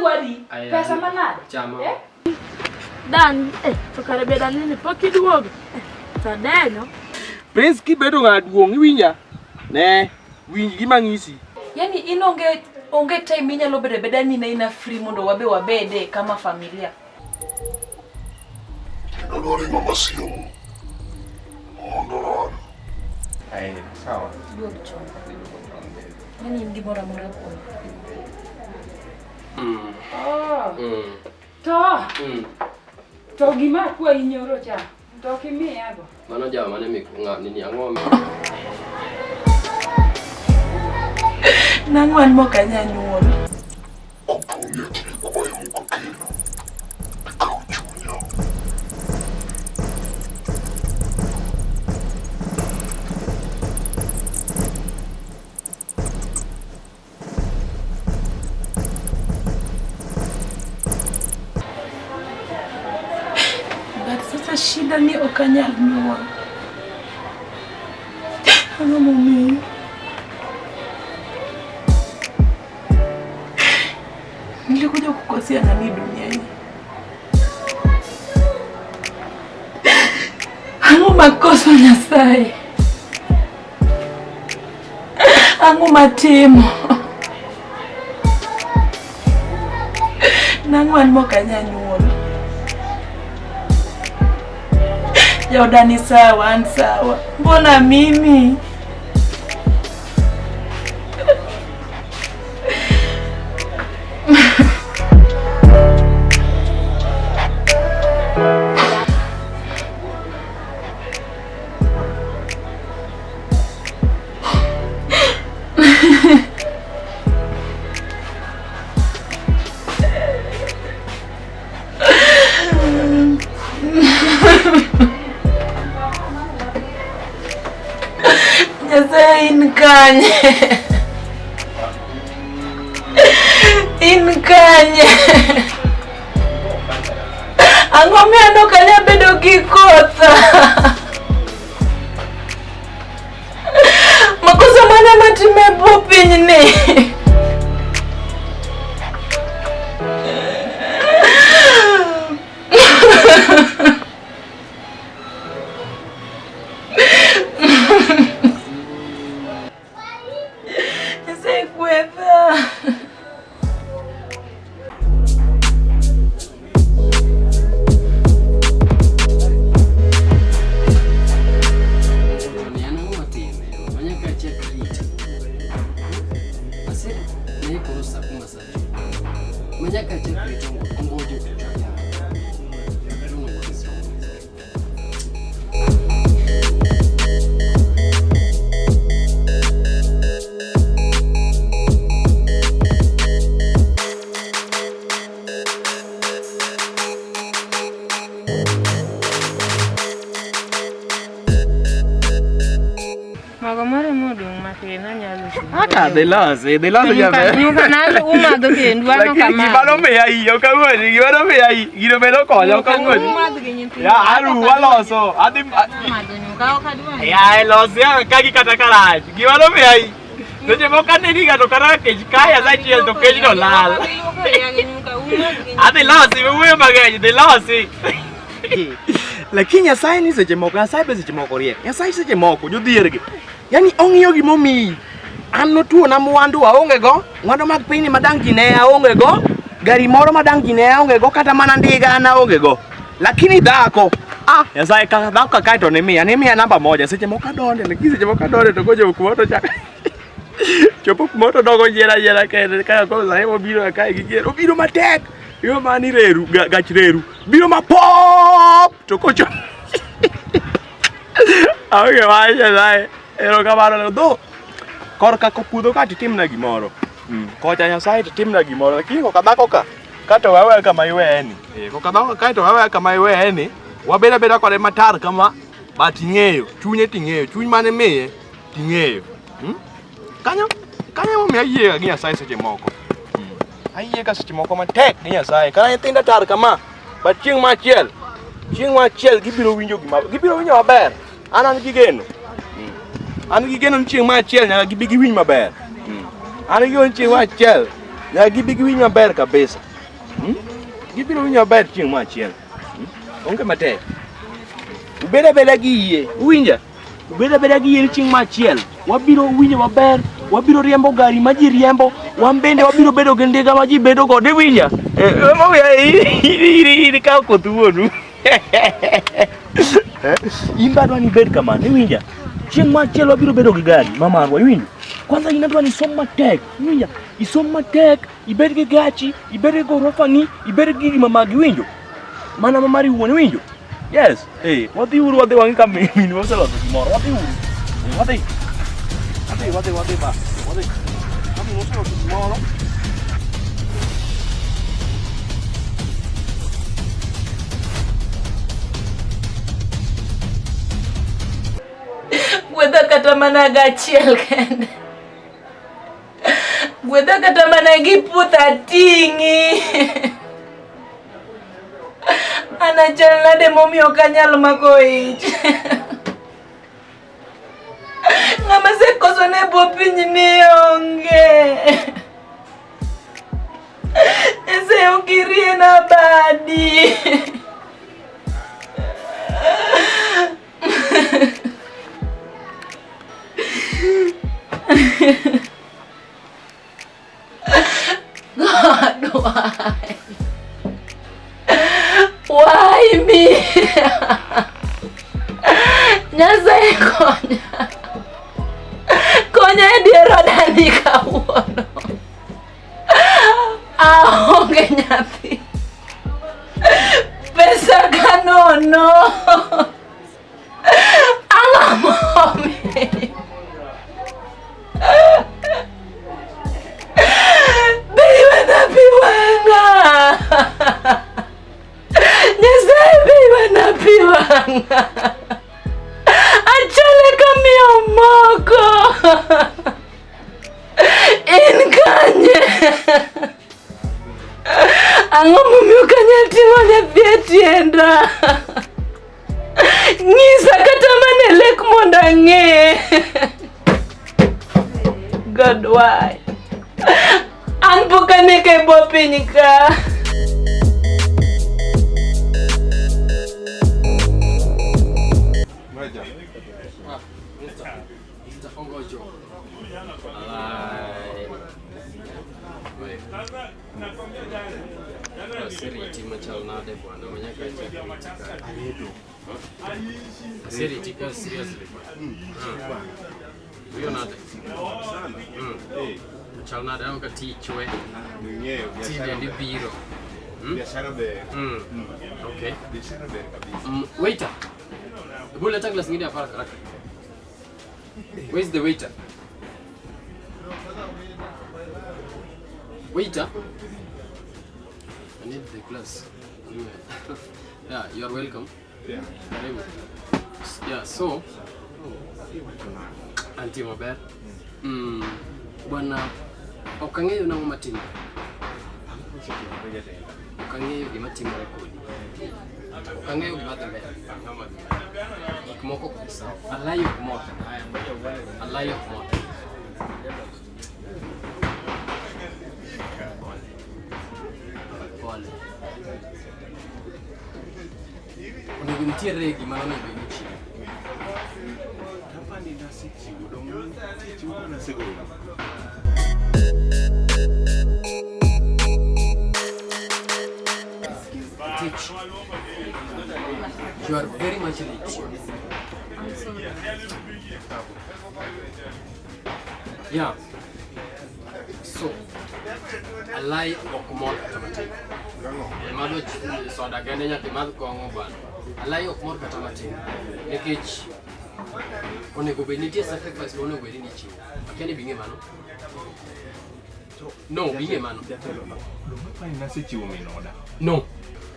dwari pesa manade? Chama. Dan, fakare beda nini poki duogo. Tadenyo. Prince kibedo ngaduong iwinja. Ne, winj gima ngisi. Yani inonge time inyalo beda ni na ina free mondo wabede kama familia. Nalori mama siyo. Nalori. Ay, sawa. Duogo chon. Yani ngibora mora ko. To gima kwa inyoro cha. To kimi ago. Mano jawa mane mikunga nini angome. Nangwan mo kanya nyuol. Kupunya kini kwa yung kakino. Ikaw chunya. Sasa shida ni okanyal nyuol. Ano mami? Nilikuja kukosea nani duniani? Ano makosa Nyasaye? Ano matimo? Nangwan mo kanya nyuol. Yodani sawa, sawa. Mbona mimi? Inkanye. Angome ano kanya bedo kikota. Makosa mana matime bopiny ni. De los ya ves. Uma do que nduano kama. Gimano me ahí, yo cago en, gimano me ahí, giro me lo cojo, cago en. Ya aru waloso, adi. Ya los ya kagi katakara, gimano me ahí. No llevo carne ni gato cara que cae za chi el to que no la. Adi los, me voy a magar, de los. Lakini Nyasaye ni seche moko, Nyasaye be seche moko riek. Nyasaye seche moko jodhiergi. Yani ongiyo gimomi. Ano tuo na mwandu aonge go, mwandu mag piny madang jine aonge go, gari moro madang jine aonge go, kata mana ndiga na aonge go. Lakini dhako, Nyasaye ka dhako kae to nimia namba moja, seche moko donde, lakini seche moko donde to gojo kumoto chaka. Chopo kumoto dogo jera kae kaya ko zaimo biro kae gigiero, obiro matek. Yo mani reru, gach reru, biro mapop to kocho. Aonge wae Nyasaye, ero kamano do. Korka kopudho ka titimna gimoro. Kocha Nyasaye titimna gimoro, lakini kokadhako ka kato wewe kama iweni. Kokadhako kaito wewe kama iweni, wabeda kode matar kama bating'eyo, chunye ting'eyo, chuny mane miye ting'eyo. Kanyo mo ayie gi Nyasaye seche moko. Ayie ka seche moko matek gi Nyasaye. Kana nyithinda tar kama, but chieng' machiel gibiro winjo maber. An gi geno. An gi geno chieng' machiel nyaka gibi giwinj maber. An gi chieng' machiel nyaka gibi giwinj maber kabisa. Gibiro winjo ber chieng' machiel. Onge matek. Ubeda beda gi yie. Uwinja? Ubeda beda gi yie chieng' machiel. Wabiro winjo maber. Wabiro riembo gari ma ji riembo. Wan bende wabiro bedo gi ndiga ma ji bedo go. Iwinja? Iri ka kotuonu. Imba dwani bed kamano. Iwinja? Chieng' machiel wabiro bedo gi gari mamarwa. Iwinja? Kwanza inadwa ni somo matek. Iwinja? Isom matek, ibed gi gachi, ibed gi gorofani, ibed gi gima magi winjo. Mana mamari wuon winjo. Yes. Wadhi uru wadhi wangi kama mimi waseloso gimoro. Wadhi uru. Wadhi ba. Wadhi. Kama waseloso gimoro. Gwedha kata mana gachiel kende. Gwedha kata mana gi puta tingi. Ana chal nade momiyo kanyal mako ich. Ngama se koso ne bo piny ni onge. Ese ongirie na badi. God, why me? Nyasai konya diero dani kawuono. Aonge nyathi. Pesa kanono. Ang'amomi. Achale kamiyo moko. In kanye. Ang'o momiyo kanyal ting'o nyathi e tienda. Ng'isa kata mana lek mondo ang'e. God, why? An pok aneke bo piny ka. Seriti machal nade bwana manyaka seriti ka seriously hiyo nade machal nade au kati chwe tinde ndi biro Biashara be. Okay. Biashara be kabisa. Waiter. Bula ta glass ngine hapa haraka. Where's the waiter? Waiter. I need the glass. Yeah, you're welcome. Yeah. Yeah, so Auntie Mabel. Bwana okangeyo na matimo. Okangeyo gima timo rekodi. Okangeyo gima tembe. Ikmoko kusa. Alayo kumoto. Alayo kumoto. Pole. Uniguntie regi maana ni bichi. Hapa ni nasi chigo chigo na seguro. Teach. You are very much rich. Yeah. So, alai okmor katamati. Emado soda gane nya timad kongo ban. Alai okmor katamati. Nekech onego beniti sacrifice onego beni chiwo. Akeni binge mano. No, binge mano. Nasi chiwo minoda. No.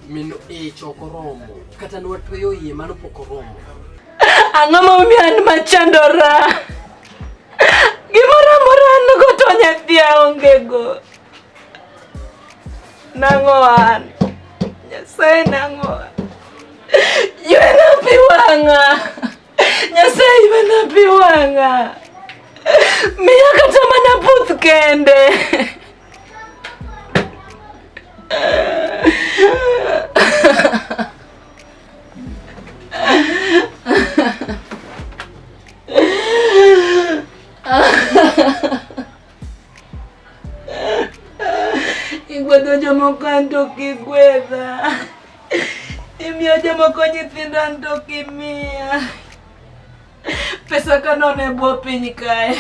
Mino chokoromo. Kata nwatweyo yie mano pokoromo. Ang'ama mian machandora. Gimora mora nugo to nyathi aongego. Nang'o an? Nyasaye nang'o? Yuena pi wang'a. Nyasaye yuena pi wang'a. Miya kata mana puth kende. Igwedo jomoko anto kigwedha. Imiyo jomoko nyithindo anto kimiya. Pesa kanone bwo piny kae.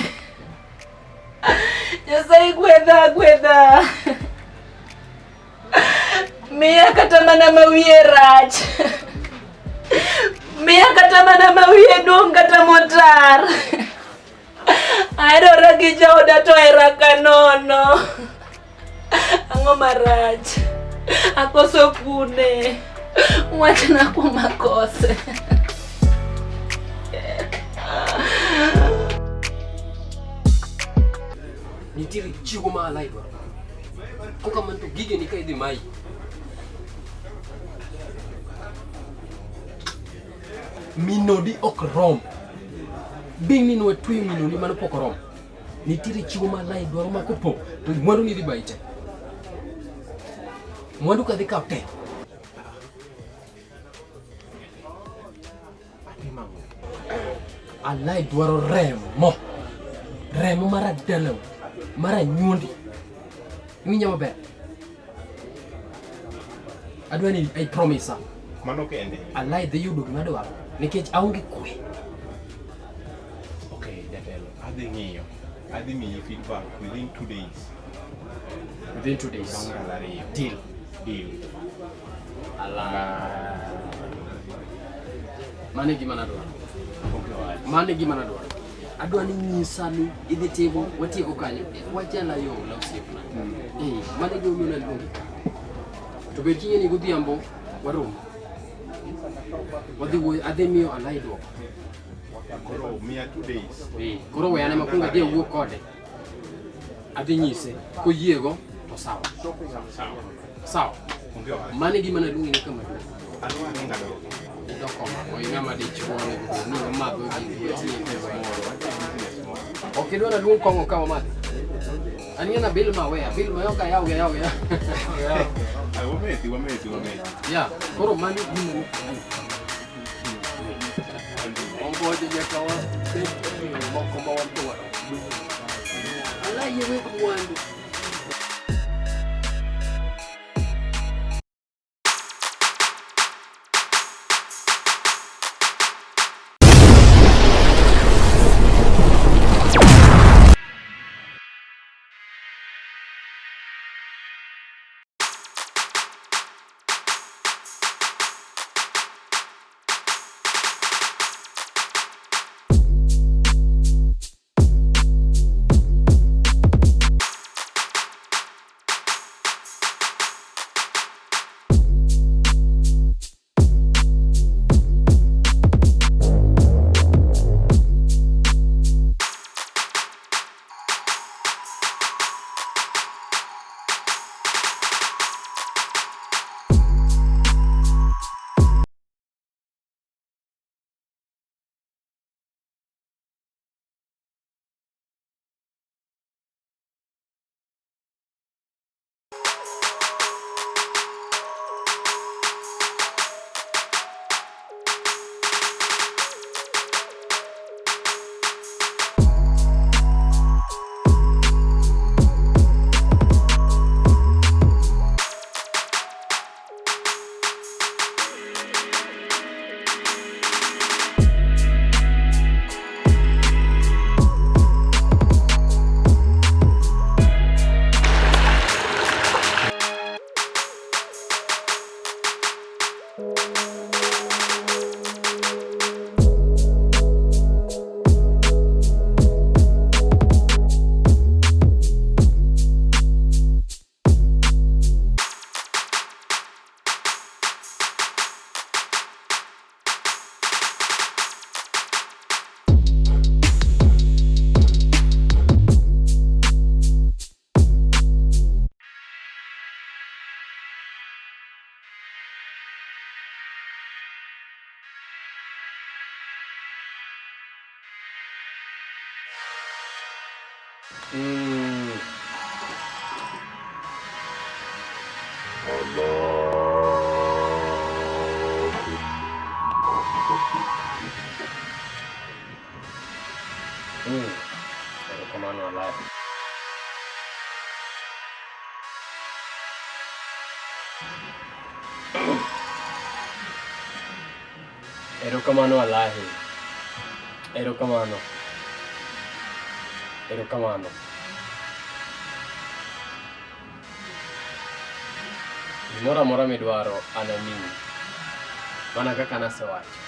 Nyasaye gwedha. Miya kata mana mawiye rach. Miya kata mana mawiye dong kata motar. Aherora gi jaoda to hera kanono. Ang'o marach? Akoso kune. Wachna kuom akose. Nitiere chiwo ma ALAAHI dwaro. Koka manto gige ni ka idhi mai. Minodi ok rom. Bing ni nwa tweyo minodi mano pok rom. Nitiere chiwo ma ALAAHI dwaro ma kopo to mwandu ni dhi baite. Mwandu ka dhi kaw te. ALAAHI dwaro remo. Remo mara dalaw. Mara nyuondi. Minya maber. Adwani I promise. Mano kende. ALAAHI dhi yudo gima dwaro nikech aonge kwe. Okay, jatelo. Adhi ng'iyo. Adhi miyi feedback within 2 days. Within 2 days. Deal. ALAAHI. Mane gima nadwaro. Mane gima nadwaro. Adwani nyisa ni idhi timo watieko kanyo. Wachana yo la usiepna. Mane gima na luongi. To be kinye ni godhiambo warom. Wadhi wuoyo adhi miyo ALAAHI dwoko. Koro miya 2 days. Koro weyane makwongo adhi wuo kode. Adhi nyise koyiego to sawa. Sawa. Mane gima na luongi ni kama duong'. Adwani ngado. Dokoma, ng'ama dichuo ni madho gi ok idwa na luong kong'o ka omadhi. Ani na bil ma yoka yaw. Wameti. Ya, koro mani gima ongoje jakawa moko ma wantuwa. ALAAHI yewe mwandu. Erokamano ALAAHI. Erokamano ALAAHI. Erokamano. Erokamano. Gimoro amora midwaro anamiyi. Mana kaka nasewacho.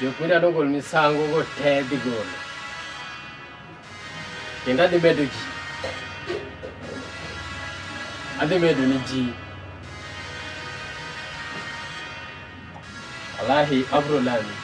Jok midwaro gol misango go te dhi golo. Kendo adhi medo ji. Adhi medo ni ji. ALAAHI abro lami.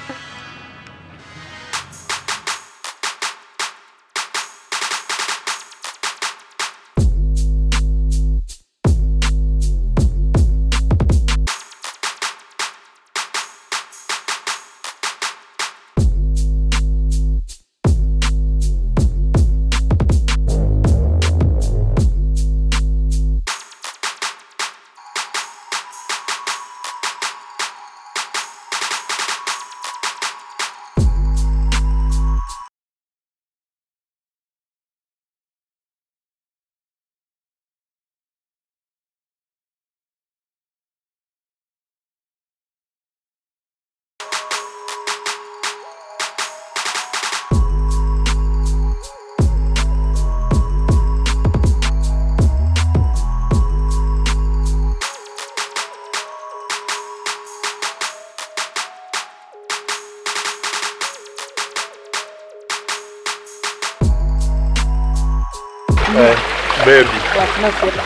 Baby. Wachna sila.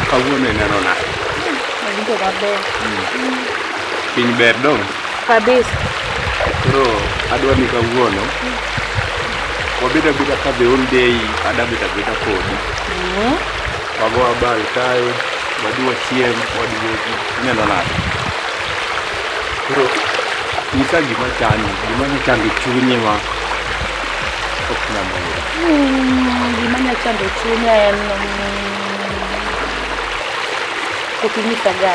Kawuono ineno na. Nawinjo maber. Piny ber dong. Kabisa. Koro adwa ni kawuono wabed abeda ka the whole day adabet abeda kodi. Wago abal kae, wadi wachiem, wadi wuogi. Ineno nade. Koro nyisa gima chando chunyi ma ok nyamoro. Gima nyachando chunya en kokinyisa ga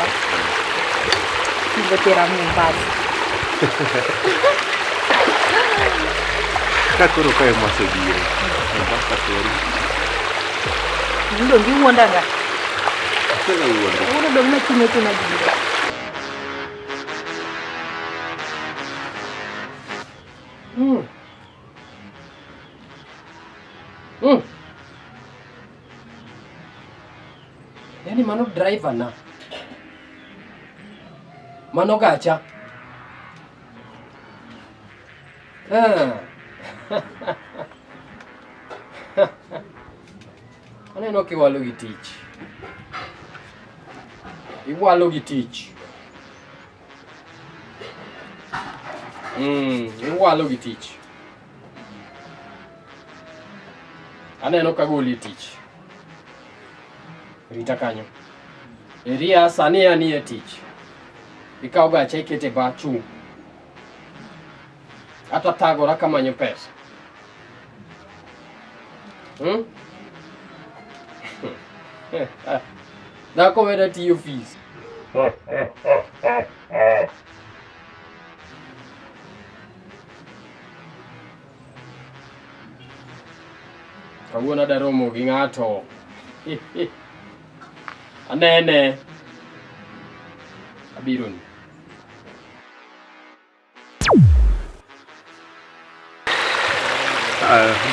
kibotera Mombasa. Kakoro kae mwasebiro. Mombasa kori. Ndongi wuonda ga. Kaka wuonda. Wuonda dong na chunye tu na biro. Yani mano driver na. Mano gacha. Aneno kiwalo gi tich. Iwalo gi tich. Iwalo gi tich. Aneno kagoli tich. Rita kanyo. Eria sani ani tich. Ikaw gacha ikete bachu. Ata thagora kamanyo pesa. Dhako weda tiyo fees. Kawuono adwa romo gi ng'ato. Anene. Abiro ni.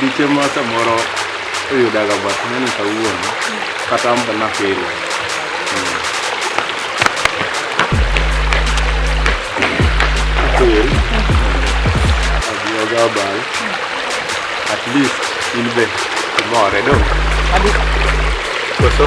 Diche ma samoro oyudaga bat nani kawuono kata amba na fere. Abioga bal. At least in be tomorrow do. Koso.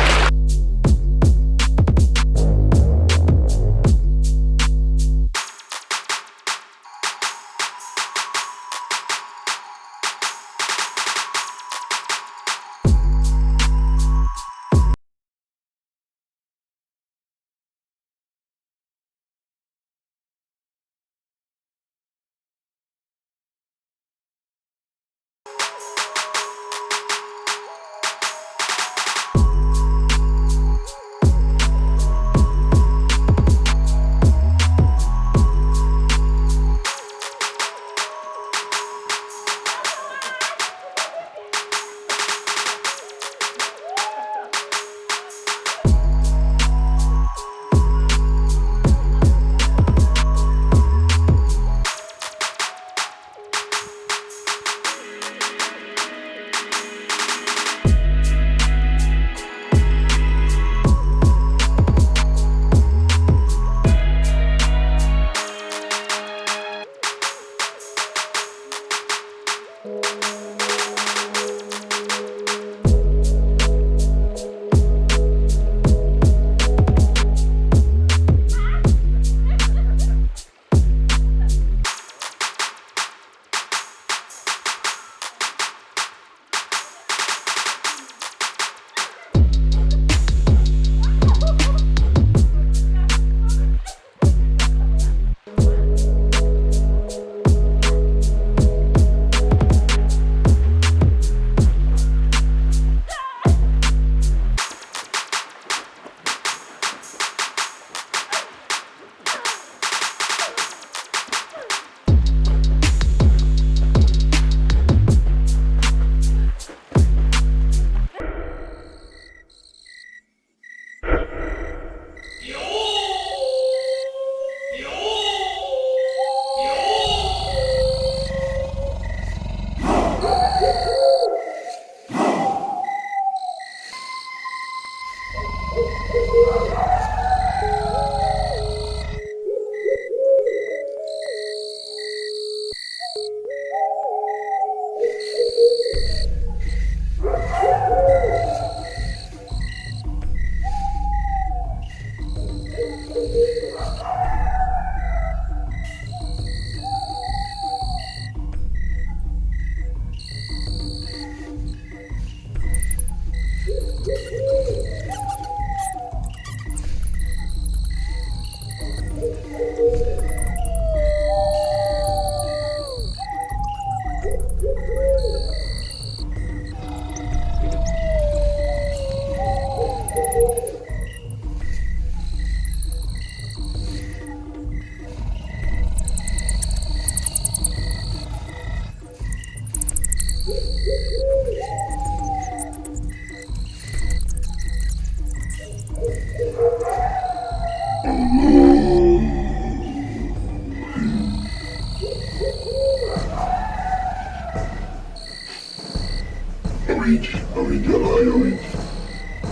Awinji, Alai,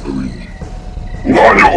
Awinji. Ng'anyo!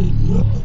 Yeah.